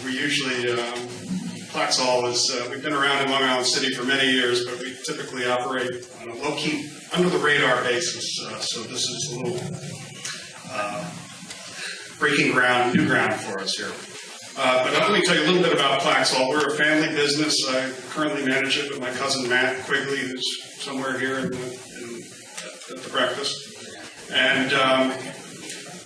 We usually, Plaxall is, we've been around in Long Island City for many years, but we typically operate on a low-key, under-the-radar basis. So this is a little breaking ground, new ground for us here. But let me tell you a little bit about Plaxall. We're a family business. I currently manage it with my cousin Matt Quigley, who's somewhere here at the breakfast. And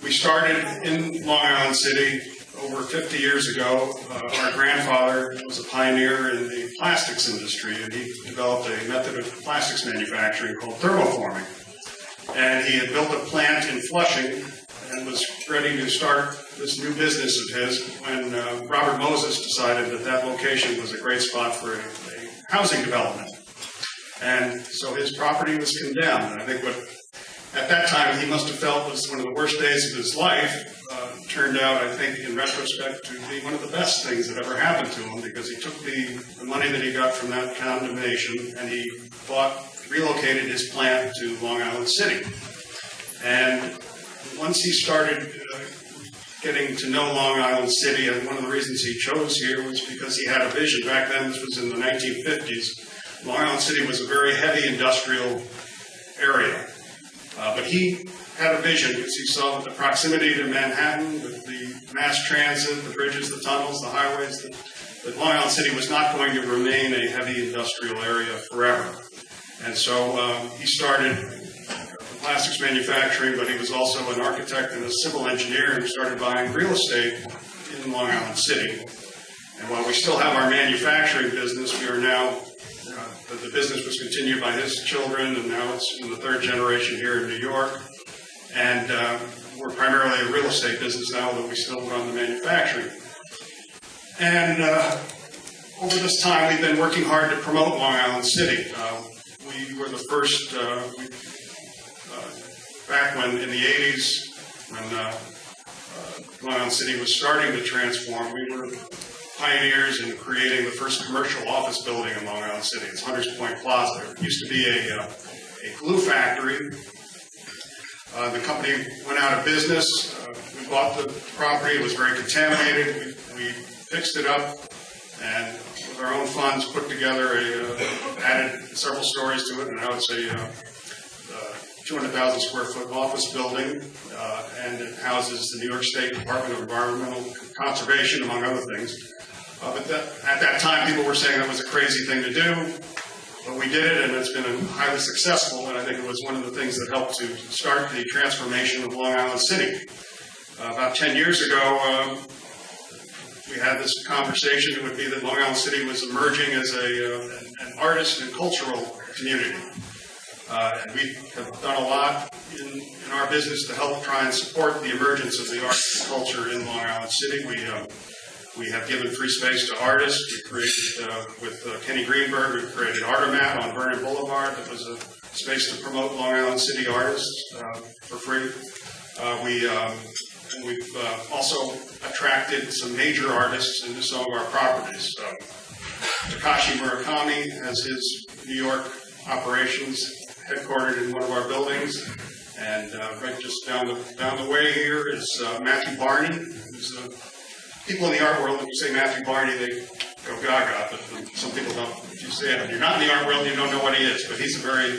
we started in Long Island City over 50 years ago. Our grandfather was a pioneer in the plastics industry, and he developed a method of plastics manufacturing called thermoforming. And he had built a plant in Flushing and was ready to start this new business of his when Robert Moses decided that that location was a great spot for a housing development. And so his property was condemned. And I think what at that time he must have felt was one of the worst days of his life turned out, I think, in retrospect, to be one of the best things that ever happened to him, because he took the money that he got from that condemnation and he relocated his plant to Long Island City. And once he started getting to know Long Island City, and one of the reasons he chose here was because he had a vision. Back then, this was in the 1950s, Long Island City was a very heavy industrial area. But he had a vision because he saw that the proximity to Manhattan, with the mass transit, the bridges, the tunnels, the highways, that Long Island City was not going to remain a heavy industrial area forever. And so he started plastics manufacturing, but he was also an architect and a civil engineer, and started buying real estate in Long Island City. And while we still have our manufacturing business, we are now, the business was continued by his children, and now it's in the third generation here in New York. And we're primarily a real estate business now, though we still run the manufacturing. And over this time, we've been working hard to promote Long Island City. We were the first, back when in the 80s, when Long Island City was starting to transform, we were pioneers in creating the first commercial office building in Long Island City. It's Hunters Point Plaza. It used to be a glue factory. The company went out of business. We bought the property. It was very contaminated. We fixed it up, and with our own funds put together added several stories to it, and now it's a 200,000 square foot office building, and it houses the New York State Department of Environmental Conservation, among other things. But at that time, people were saying that was a crazy thing to do. But we did it, and it's been highly successful, and I think it was one of the things that helped to start the transformation of Long Island City. About 10 years ago, we had this conversation. It would be that Long Island City was emerging as an artist and cultural community. And we have done a lot in our business to help try and support the emergence of the arts and culture in Long Island City. We have given free space to artists. We created, with Kenny Greenberg, we created Artomat on Vernon Boulevard. That was a space to promote Long Island City artists for free. We've also attracted some major artists into some of our properties. Takashi Murakami has his New York operations headquartered in one of our buildings. And right just down the way here is Matthew Barney, who's people in the art world, when you say Matthew Barney, they go gaga, but some people don't. If you say it, if you're not in the art world, you don't know what he is. But he's a very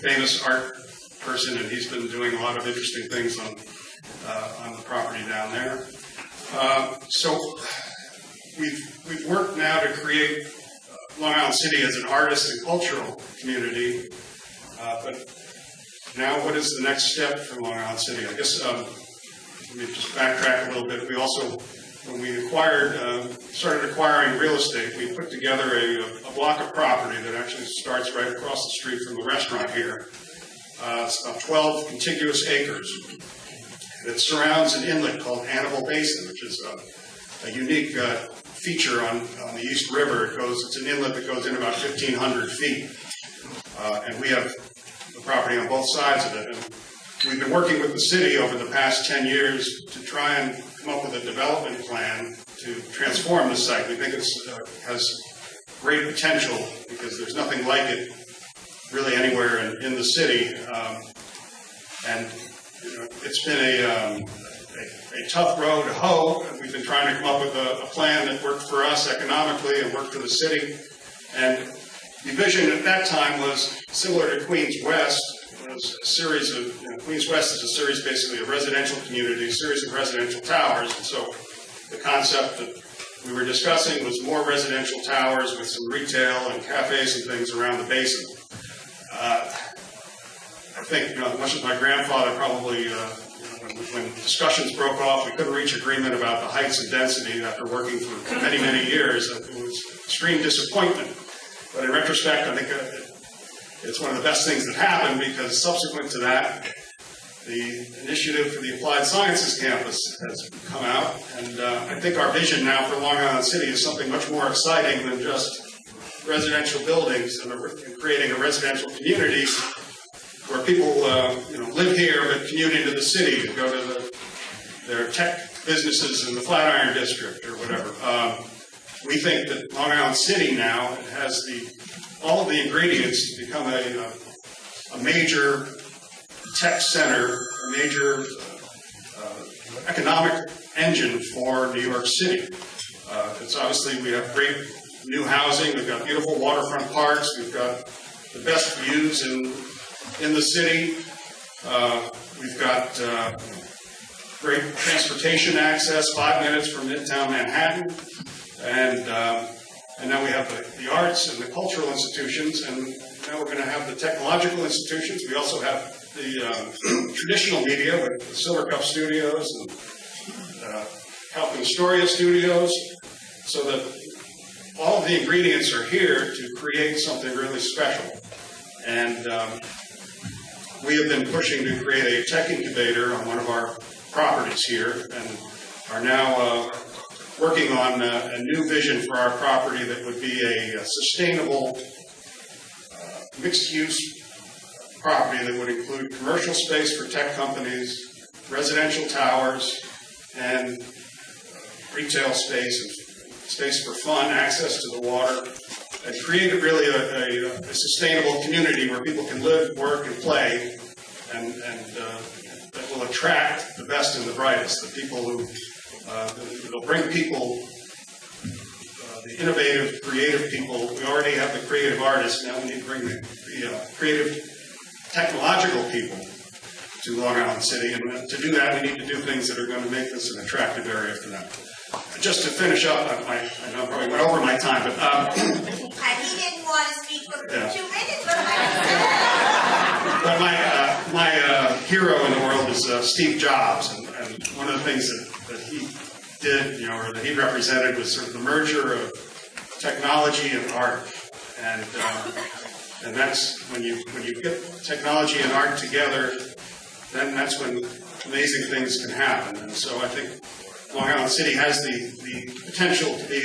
famous art person, and he's been doing a lot of interesting things on the property down there. So we've worked now to create Long Island City as an artist and cultural community. But now, what is the next step for Long Island City? I guess let me just backtrack a little bit. We also, when we started acquiring real estate, we put together a block of property that actually starts right across the street from the restaurant here. It's about 12 contiguous acres. It surrounds an inlet called Annabelle Basin, which is a unique feature on the East River. It's an inlet that goes in about 1,500 feet. And we have the property on both sides of it. And we've been working with the city over the past 10 years to try and come up with a development plan to transform the site. We think it has great potential because there's nothing like it really anywhere in the city. And you know, it's been a a tough row to hoe. We've been trying to come up with a plan that worked for us economically and worked for the city. And the vision at that time was similar to Queens West. It was a series of, Queens West is a series basically of residential community, a series of residential towers. And so the concept that we were discussing was more residential towers with some retail and cafes and things around the basin. I think, much as my grandfather probably, when discussions broke off, we couldn't reach agreement about the heights and density after working for many, many years. It was extreme disappointment. But in retrospect, I think it's one of the best things that happened, because subsequent to that, the initiative for the Applied Sciences Campus has come out. And I think our vision now for Long Island City is something much more exciting than just residential buildings and creating a residential community where people live here but commute into the city to go to their tech businesses in the Flatiron District or whatever. We think that Long Island City now has all of the ingredients to become a major tech center, a major economic engine for New York City. It's obviously, we have great new housing, we've got beautiful waterfront parks, we've got the best views in the city. We've got great transportation access, 5 minutes from Midtown Manhattan, and now we have the arts and the cultural institutions, and now we're going to have the technological institutions. We also have the traditional media with the Silver Cup Studios and Calvin Astoria Studios, so that all of the ingredients are here to create something really special. And we have been pushing to create a tech incubator on one of our properties here, and are now working on a new vision for our property that would be a sustainable mixed-use property that would include commercial space for tech companies, residential towers, and retail space, and space for fun, access to the water, and create really a sustainable community where people can live, work, and play, and that will attract the best and the brightest, the people who it'll bring people, the innovative, creative people. We already have the creative artists. Now we need to bring the creative, technological people to Long Island City. And to do that, we need to do things that are going to make this an attractive area for them. Just to finish up, I know I probably went over my time, but he didn't want to speak for 2 minutes, but my hero in the world is Steve Jobs, and one of the things that he did, or that he represented, was sort of the merger of technology and art, and that's when you get technology and art together, then that's when amazing things can happen. And so I think Long Island City has the potential to be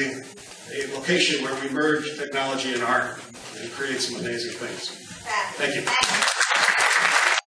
a location where we merge technology and art and create some amazing things. Thank you.